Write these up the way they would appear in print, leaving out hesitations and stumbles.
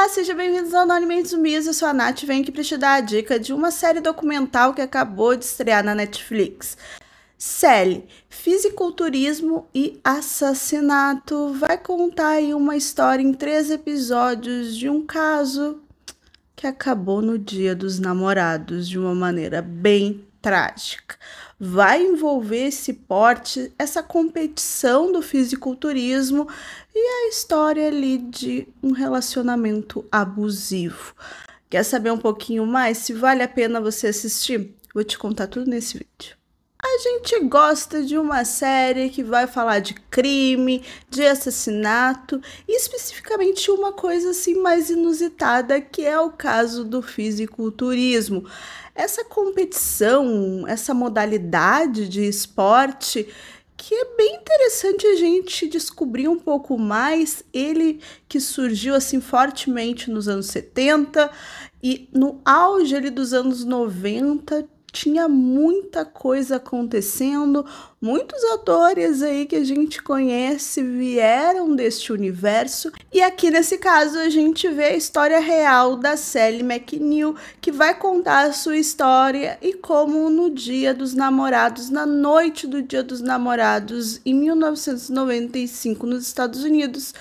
Olá, sejam bem-vindos ao Anônimos Zumbis, eu sou a Nath e venho aqui para te dar a dica de uma série documental que acabou de estrear na Netflix. Sally, Fisiculturismo e Assassinato, vai contar aí uma história em 3 episódios de um caso que acabou no Dia dos Namorados de uma maneira bem trágica. Vai envolver esse porte, essa competição do fisiculturismo e a história ali de um relacionamento abusivo. Quer saber um pouquinho mais? Se vale a pena você assistir? Vou te contar tudo nesse vídeo. A gente gosta de uma série que vai falar de crime, de assassinato e especificamente uma coisa assim mais inusitada, que é o caso do fisiculturismo. Essa competição, essa modalidade de esporte que é bem interessante a gente descobrir um pouco mais, ele que surgiu assim fortemente nos anos 70 e no auge ali dos anos 90, tinha muita coisa acontecendo, muitos atores aí que a gente conhece vieram deste universo, e aqui nesse caso a gente vê a história real da Sally McNeil, que vai contar a sua história e como no Dia dos Namorados, na noite do Dia dos Namorados, em 1995, nos Estados Unidos,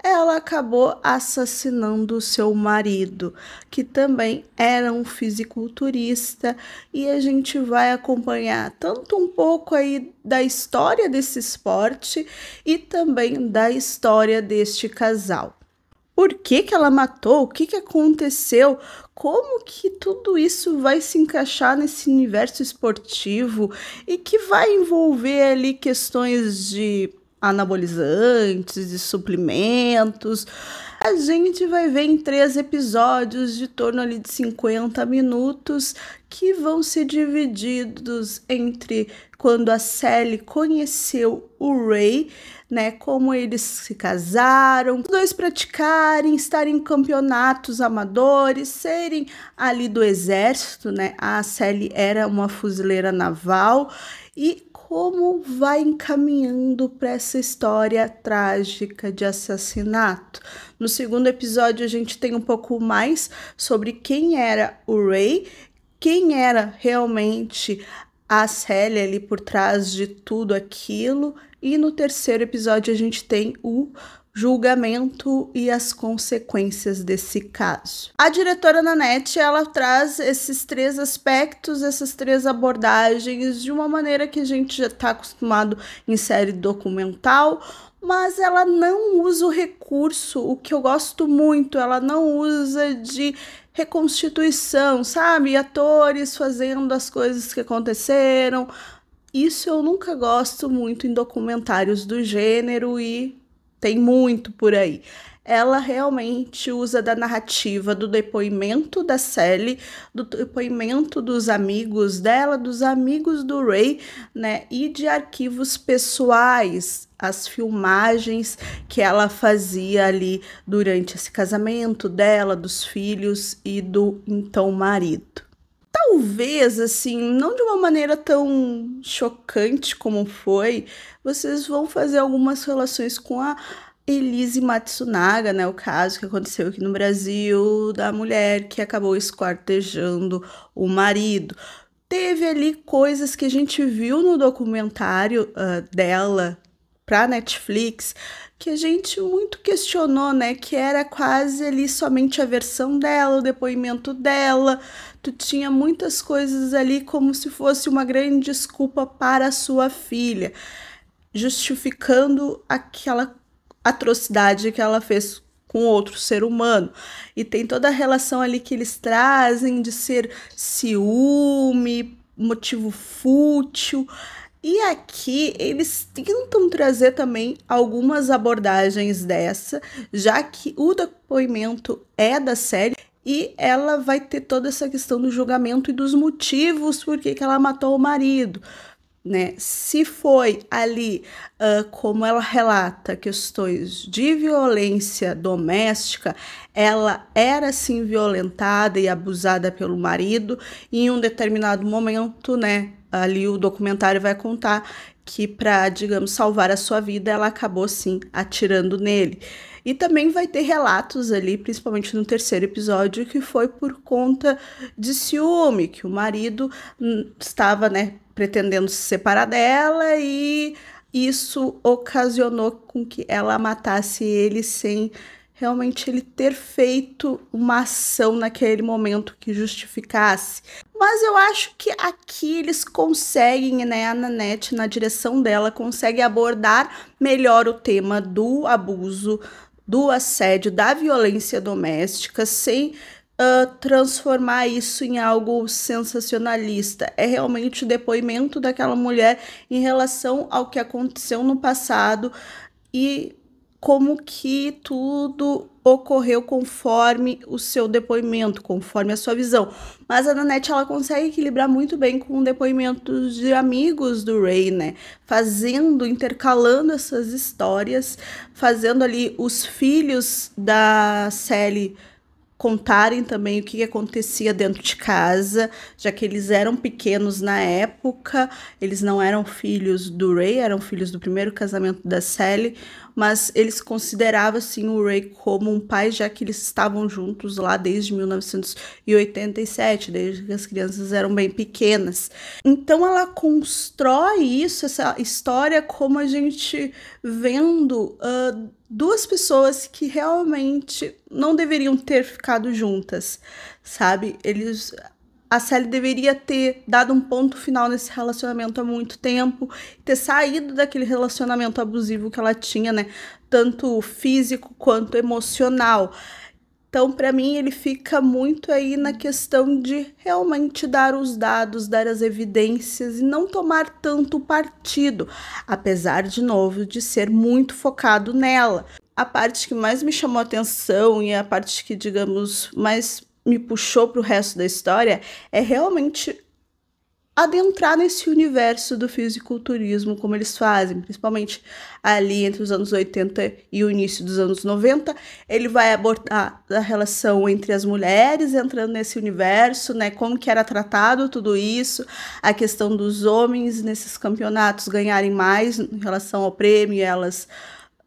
ela acabou assassinando seu marido, que também era um fisiculturista, e a gente vai acompanhar tanto um pouco aí da história desse esporte e também da história deste casal. Por que que ela matou? O que que aconteceu? Como que tudo isso vai se encaixar nesse universo esportivo e que vai envolver ali questões de anabolizantes e suplementos. A gente vai ver em 3 episódios de torno ali de 50 minutos que vão ser divididos entre quando a Sally conheceu o Ray, né, como eles se casaram, os dois praticarem, estarem em campeonatos amadores, serem ali do exército, né, a Sally era uma fuzileira naval, e como vai encaminhando para essa história trágica de assassinato. No segundo episódio a gente tem um pouco mais sobre quem era o Ray, quem era realmente a Sally ali por trás de tudo aquilo, e no terceiro episódio a gente tem o julgamento e as consequências desse caso. A diretora Nanette, ela traz esses 3 aspectos, essas 3 abordagens de uma maneira que a gente já está acostumado em série documental, mas ela não usa o recurso, o que eu gosto muito, ela não usa de reconstituição, sabe? Atores fazendo as coisas que aconteceram. Isso eu nunca gosto muito em documentários do gênero e tem muito por aí. Ela realmente usa da narrativa, do depoimento da Sally, do depoimento dos amigos dela, dos amigos do Ray, né? E de arquivos pessoais, as filmagens que ela fazia ali durante esse casamento dela, dos filhos e do então marido. Talvez, assim, não de uma maneira tão chocante como foi, vocês vão fazer algumas relações com a Elise Matsunaga, né? O caso que aconteceu aqui no Brasil, da mulher que acabou esquartejando o marido. Teve ali coisas que a gente viu no documentário dela para Netflix, que a gente muito questionou, né, que era quase ali somente a versão dela, o depoimento dela, tu tinha muitas coisas ali como se fosse uma grande desculpa para a sua filha, justificando aquela atrocidade que ela fez com outro ser humano, e tem toda a relação ali que eles trazem de ser ciúme, motivo fútil. E aqui eles tentam trazer também algumas abordagens dessa, já que o depoimento é da série e ela vai ter toda essa questão do julgamento e dos motivos por que ela matou o marido, né? Se foi ali, como ela relata, questões de violência doméstica, ela era sim violentada e abusada pelo marido, e em um determinado momento, né, ali o documentário vai contar que para, digamos, salvar a sua vida, ela acabou sim atirando nele. E também vai ter relatos ali, principalmente no terceiro episódio, que foi por conta de ciúme, que o marido estava, né, pretendendo se separar dela e isso ocasionou com que ela matasse ele sem realmente ele ter feito uma ação naquele momento que justificasse. Mas eu acho que aqui eles conseguem, né, a Nanette, na direção dela, consegue abordar melhor o tema do abuso, do assédio, da violência doméstica, sem transformar isso em algo sensacionalista. É realmente o depoimento daquela mulher em relação ao que aconteceu no passado e como que tudo ocorreu conforme o seu depoimento, conforme a sua visão. Mas a Nanette, ela consegue equilibrar muito bem com depoimentos de amigos do Ray, né? Intercalando essas histórias, fazendo ali os filhos da Sally contarem também o que acontecia dentro de casa, já que eles eram pequenos na época, eles não eram filhos do Ray, eram filhos do primeiro casamento da Sally, mas eles consideravam assim o Ray como um pai, já que eles estavam juntos lá desde 1987, desde que as crianças eram bem pequenas. Então ela constrói isso, essa história, como a gente vendo duas pessoas que realmente não deveriam ter ficado juntas, sabe? A Sally deveria ter dado um ponto final nesse relacionamento há muito tempo, ter saído daquele relacionamento abusivo que ela tinha, né? Tanto físico quanto emocional. Então, para mim, ele fica muito aí na questão de realmente dar os dados, dar as evidências e não tomar tanto partido, apesar, de novo, de ser muito focado nela. A parte que mais me chamou a atenção e a parte que, digamos, mais me puxou para o resto da história é realmente adentrar nesse universo do fisiculturismo, como eles fazem, principalmente ali entre os anos 80 e o início dos anos 90, ele vai abordar a relação entre as mulheres entrando nesse universo, né, como que era tratado tudo isso, a questão dos homens nesses campeonatos ganharem mais em relação ao prêmio e elas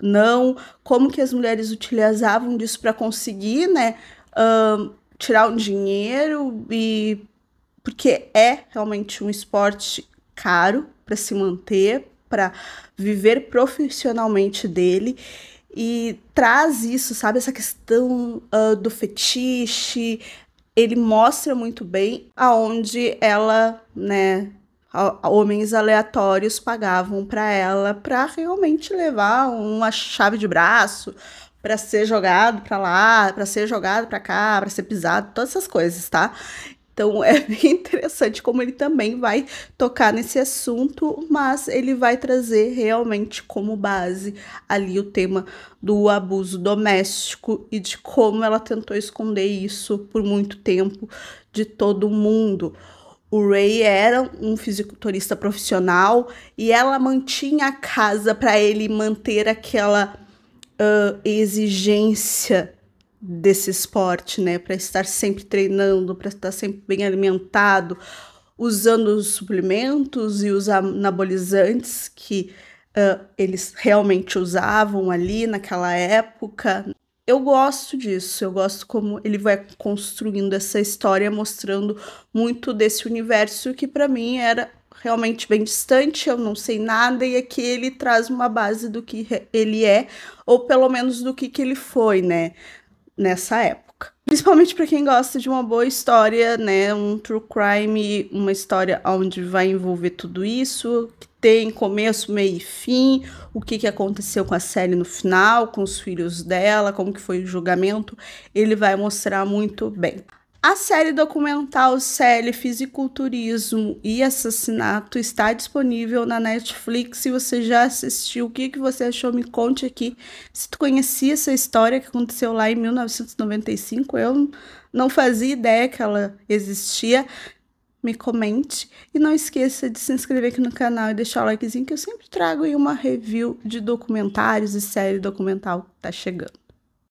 não, como que as mulheres utilizavam disso para conseguir, né, tirar um dinheiro e porque é realmente um esporte caro para se manter, para viver profissionalmente dele, e traz isso, sabe, essa questão do fetiche, ele mostra muito bem aonde ela, né, homens aleatórios pagavam para ela para realmente levar uma chave de braço, para ser jogado para lá, para ser jogado para cá, para ser pisado, todas essas coisas, tá? Então é bem interessante como ele também vai tocar nesse assunto, mas ele vai trazer realmente como base ali o tema do abuso doméstico e de como ela tentou esconder isso por muito tempo de todo mundo. O Ray era um fisiculturista profissional e ela mantinha a casa para ele manter aquela exigência desse esporte, né, para estar sempre treinando, para estar sempre bem alimentado, usando os suplementos e os anabolizantes que eles realmente usavam ali naquela época. Eu gosto disso, eu gosto como ele vai construindo essa história, mostrando muito desse universo que para mim era realmente bem distante, eu não sei nada, e aqui ele traz uma base do que ele é, ou pelo menos do que ele foi, né, nessa época. Principalmente para quem gosta de uma boa história, né, um true crime, uma história onde vai envolver tudo isso, que tem começo, meio e fim, o que aconteceu com a Sally no final, com os filhos dela, como que foi o julgamento, ele vai mostrar muito bem. A série documental Sally, Fisiculturismo e Assassinato está disponível na Netflix. Se você já assistiu, o que você achou? Me conte aqui. Se tu conhecia essa história que aconteceu lá em 1995, eu não fazia ideia que ela existia. Me comente. E não esqueça de se inscrever aqui no canal e deixar o likezinho, que eu sempre trago aí uma review de documentários e série documental que tá chegando.